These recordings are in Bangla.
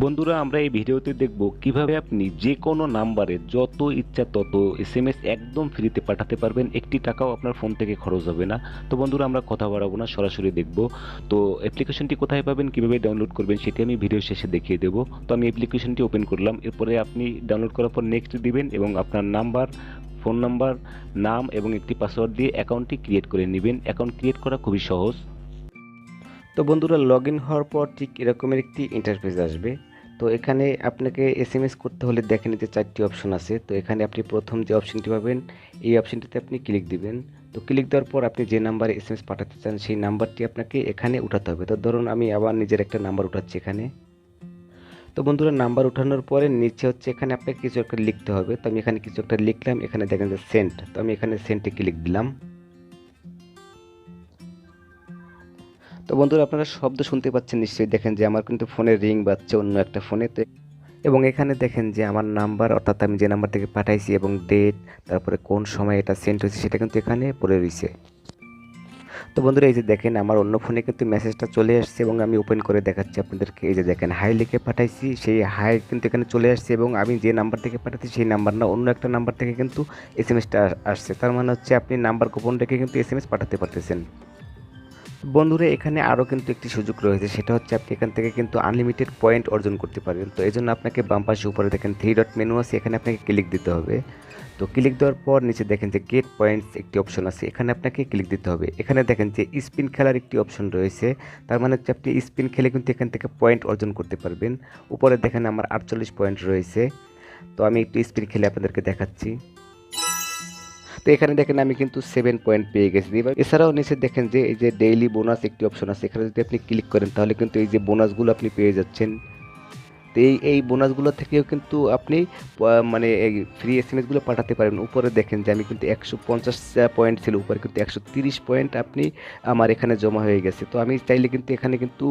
বন্ধুরা, আমরা এই ভিডিওতে দেখব কিভাবে আপনি যে কোনো নাম্বারে যত ইচ্ছা তত এসএমএস একদম ফ্রিতে পাঠাতে পারবেন। একটি টাকাও আপনার ফোন থেকে খরচ হবে না। তো বন্ধুরা, আমরা কথা বাড়াবো না, সরাসরি দেখব। তো অ্যাপ্লিকেশনটি কোথায় পাবেন, কিভাবে ডাউনলোড করবেন সেটি আমি ভিডিও শেষে দেখিয়ে দেবো। তো আমি অ্যাপ্লিকেশনটি ওপেন করলাম। এরপরে আপনি ডাউনলোড করার পর নেক্সট দিবেন এবং আপনার নাম্বার, ফোন নাম্বার, নাম এবং একটি পাসওয়ার্ড দিয়ে অ্যাকাউন্টটি ক্রিয়েট করে নেবেন। অ্যাকাউন্ট ক্রিয়েট করা খুবই সহজ। তো বন্ধুরা, লগ ইন হওয়ার পর ঠিক এরকমের একটি ইন্টারফেস আসবে। তো এখানে আপনাকে এসএমএস করতে হলে দেখেন যে 4টি অপশন আছে। তো এখানে আপনি প্রথম যে অপশনটি পাবেন, এই অপশনটিতে আপনি ক্লিক দিবেন। তো ক্লিক দেওয়ার পর আপনি যে নাম্বারে এসএমএস পাঠাতে চান সেই নাম্বারটি আপনাকে এখানে উঠাতে হবে। তো ধরুন আমি আবার নিজের একটা নাম্বার উঠাচ্ছি এখানে। তো বন্ধুরা, নাম্বার উঠানোর পরে নিচে হচ্ছে এখানে আপনাকে কিছু একটা লিখতে হবে। তো আমি এখানে কিছু একটা লিখলাম। এখানে দেখেন যে সেন্ড। তো আমি এখানে সেন্ডে ক্লিক দিলাম। তো বন্ধুরা, আপনারা শব্দ শুনতে পাচ্ছেন নিশ্চয়ই। দেখেন যে আমার কিন্তু ফোনে রিং বাজছে অন্য একটা ফোনে। তো এবং এখানে দেখেন যে আমার নাম্বার, অর্থাৎ আমি যে নাম্বার থেকে পাঠাইছি এবং ডেট, তারপরে কোন সময় এটা সেন্ড হয়েছে সেটা কিন্তু এখানে পড়ে রয়েছে। তো বন্ধুরা, এই যে দেখেন আমার অন্য ফোনে কিন্তু মেসেজটা চলে আসছে এবং আমি ওপেন করে দেখাচ্ছি আপনাদেরকে। এই যে দেখেন হাই লিখে পাঠাইছি, সেই হাই কিন্তু এখানে চলে আসছে এবং আমি যে নাম্বার থেকে পাঠাচ্ছি সেই নাম্বার না, অন্য একটা নাম্বার থেকে কিন্তু এসএমএসটা আসছে। তার মানে হচ্ছে আপনি নাম্বার গোপন রেখে কিন্তু এসএমএস পাঠাতে পারতেছেন। বন্ধুরা, এখানে আরও কিন্তু একটি সুযোগ রয়েছে, সেটা হচ্ছে আপনি এখান থেকে কিন্তু আনলিমিটেড পয়েন্ট অর্জন করতে পারবেন। তো এই জন্য আপনাকে বাম পাশে উপরে দেখেন 3 ডট মেনু আছে, এখানে আপনাকে ক্লিক দিতে হবে। তো ক্লিক দেওয়ার পর নিচে দেখেন যে গেট পয়েন্টস একটি অপশন আছে, এখানে আপনাকে ক্লিক দিতে হবে। এখানে দেখেন যে স্পিন খেলার একটি অপশন রয়েছে। তার মানে হচ্ছে আপনি স্পিন খেলে কিন্তু এখান থেকে পয়েন্ট অর্জন করতে পারবেন। উপরে দেখেন আমার 48 পয়েন্ট রয়েছে। তো আমি একটু স্পিন খেলে আপনাদেরকে দেখাচ্ছি। তো এখানে দেখেন আমি কিন্তু 7 পয়েন্ট পেয়ে গেছি। এবার এছাড়াও নিচে দেখেন যে এই যে ডেইলি বোনাস একটি অপশন আছে, এখানে যদি আপনি ক্লিক করেন তাহলে কিন্তু এই যে বোনাসগুলো আপনি পেয়ে যাচ্ছেন। তো এই বোনাসগুলো থেকেও কিন্তু আপনি মানে এই ফ্রি এসএমএসগুলো পাঠাতে পারেন। উপরে দেখেন যে আমি কিন্তু 150 পয়েন্ট ছিল, উপরে কিন্তু 130 পয়েন্ট আপনি আমার এখানে জমা হয়ে গেছে। তো আমি চাইলে কিন্তু এখানে কিন্তু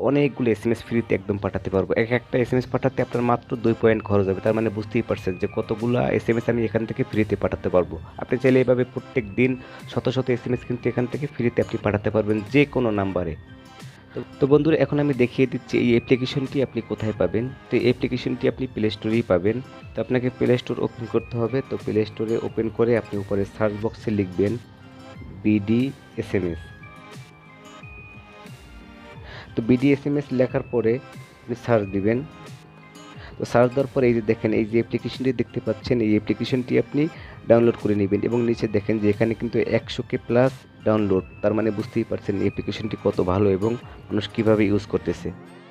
অনেকগুলো এসএমএস ফ্রিতে একদম পাঠাতে পারবো। এক একটা এসএমএস পাঠাতে আপনার মাত্র 2 পয়েন্ট খরচ হবে। তার মানে বুঝতেই পারছেন যে কতগুলো এসএমএস আমি এখান থেকে ফ্রিতে পাঠাতে পারবো। আপনি চাইলে এভাবে প্রত্যেক দিন শত শত এসএমএস কিন্তু এখান থেকে ফ্রিতে আপনি পাঠাতে পারবেন যে কোনো নাম্বারে। তো বন্ধুরা, এখন আমি দেখিয়ে দিচ্ছি এই অ্যাপ্লিকেশনটি আপনি কোথায় পাবেন। তো এই অ্যাপ্লিকেশনটি আপনি প্লে স্টোরেই পাবেন। তো আপনাকে প্লে স্টোর ওপেন করতে হবে। তো প্লে স্টোরে ওপেন করে আপনি উপরে সার্চ বক্সে লিখবেন বিডি এসএমএস। তো বিডি এসএমএস লেখার পরে আপনি সার্চ দিবেন। তো সার্চ দেওয়ার পরে এই যে দেখেন এই যে অ্যাপ্লিকেশনটি দেখতে পাচ্ছেন, এই অ্যাপ্লিকেশনটি আপনি ডাউনলোড করে নেবেন এবং নিচে দেখেন যে এখানে কিন্তু 100K প্লাস ডাউনলোড। তার মানে বুঝতেই পারছেন এই অ্যাপ্লিকেশনটি কত ভালো এবং মানুষ কীভাবে ইউজ করতেছে।